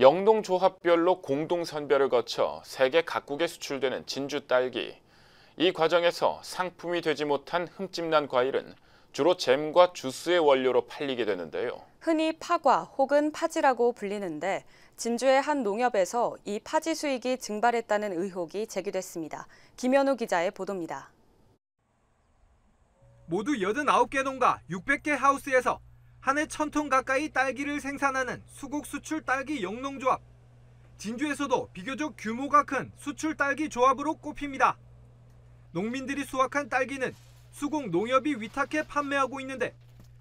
영농조합별로 공동선별을 거쳐 세계 각국에 수출되는 진주 딸기. 이 과정에서 상품이 되지 못한 흠집난 과일은 주로 잼과 주스의 원료로 팔리게 되는데요. 흔히 파과 혹은 파지라고 불리는데 진주의 한 농협에서 이 파지 수익이 증발했다는 의혹이 제기됐습니다. 김현우 기자의 보도입니다. 모두 89개 농가 600개 하우스에서 한 해 1000톤 가까이 딸기를 생산하는 수국 수출 딸기 영농조합. 진주에서도 비교적 규모가 큰 수출 딸기 조합으로 꼽힙니다. 농민들이 수확한 딸기는 수국 농협이 위탁해 판매하고 있는데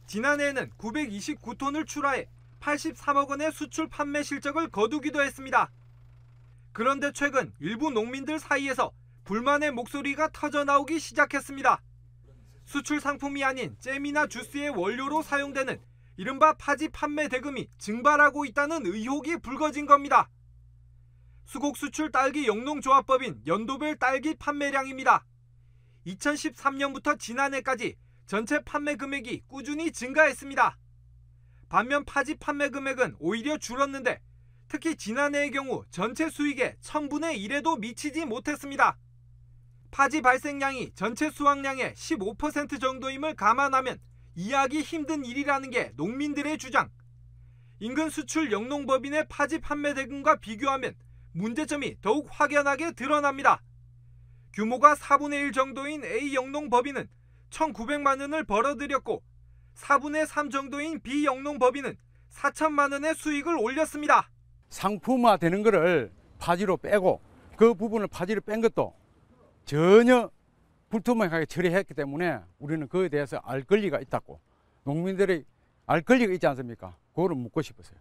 지난해에는 929톤을 출하해 83억 원의 수출 판매 실적을 거두기도 했습니다. 그런데 최근 일부 농민들 사이에서 불만의 목소리가 터져나오기 시작했습니다. 수출 상품이 아닌 잼이나 주스의 원료로 사용되는 이른바 파지 판매 대금이 증발하고 있다는 의혹이 불거진 겁니다. 수국 수출 딸기 영농조합법인 연도별 딸기 판매량입니다. 2013년부터 지난해까지 전체 판매 금액이 꾸준히 증가했습니다. 반면 파지 판매 금액은 오히려 줄었는데 특히 지난해의 경우 전체 수익의 1000분의 1에도 미치지 못했습니다. 파지 발생량이 전체 수확량의 15% 정도임을 감안하면 이해하기 힘든 일이라는 게 농민들의 주장. 인근 수출 영농법인의 파지 판매 대금과 비교하면 문제점이 더욱 확연하게 드러납니다. 규모가 4분의 1 정도인 A 영농법인은 1,900만 원을 벌어들였고 4분의 3 정도인 B 영농법인은 4천만 원의 수익을 올렸습니다. 상품화되는 것을 파지로 빼고 그 부분을 파지로 뺀 것도 전혀 불투명하게 처리했기 때문에 우리는 그에 대해서 알 권리가 있다고, 농민들이 알 권리가 있지 않습니까? 그거를 묻고 싶었어요.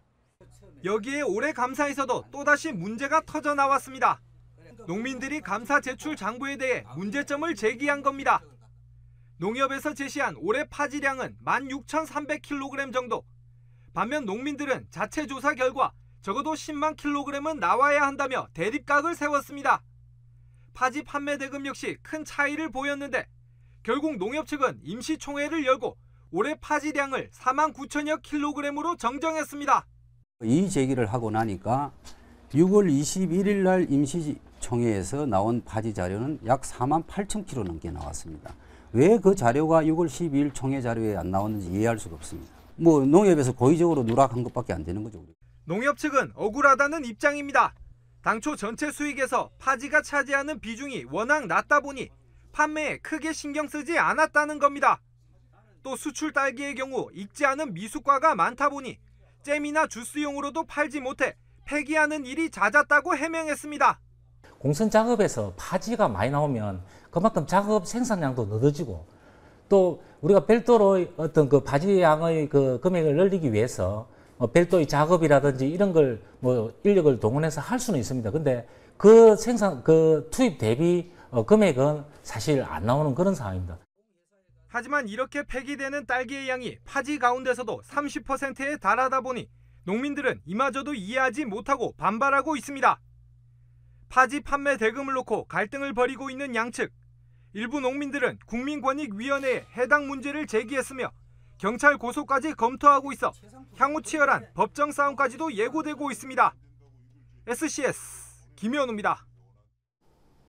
여기에 올해 감사에서도 또다시 문제가 터져 나왔습니다. 농민들이 감사 제출 장부에 대해 문제점을 제기한 겁니다. 농협에서 제시한 올해 파지량은 16,300kg 정도. 반면 농민들은 자체 조사 결과 적어도 10만 kg은 나와야 한다며 대립각을 세웠습니다. 파지 판매 대금 역시 큰 차이를 보였는데 결국 농협 측은 임시총회를 열고 올해 파지량을 4만 9천여 kg으로 정정했습니다. 이의 제기를 하고 나니까 6월 21일 날 임시총회에서 나온 파지 자료는 약 4만 8천 kg 넘게 나왔습니다. 왜 그 자료가 6월 12일 총회 자료에 안 나왔는지 이해할 수가 없습니다. 농협에서 고의적으로 누락한 것밖에 안 되는 거죠. 농협 측은 억울하다는 입장입니다. 당초 전체 수익에서 파지가 차지하는 비중이 워낙 낮다 보니 판매에 크게 신경 쓰지 않았다는 겁니다. 또 수출 딸기의 경우 익지 않은 미숙과가 많다 보니 잼이나 주스용으로도 팔지 못해 폐기하는 일이 잦았다고 해명했습니다. 공선 작업에서 파지가 많이 나오면 그만큼 작업 생산량도 늦어지고 또 우리가 별도로 어떤 그 파지 양의 그 금액을 늘리기 위해서 별도의 작업이라든지 이런 걸 인력을 동원해서 할 수는 있습니다. 근데 그 투입 대비 금액은 사실 안 나오는 그런 상황입니다. 하지만 이렇게 폐기되는 딸기의 양이 파지 가운데서도 30%에 달하다 보니 농민들은 이마저도 이해하지 못하고 반발하고 있습니다. 파지 판매 대금을 놓고 갈등을 벌이고 있는 양측. 일부 농민들은 국민권익위원회에 해당 문제를 제기했으며 경찰 고소까지 검토하고 있어 향후 치열한 법정 싸움까지도 예고되고 있습니다. SCS 김현우입니다.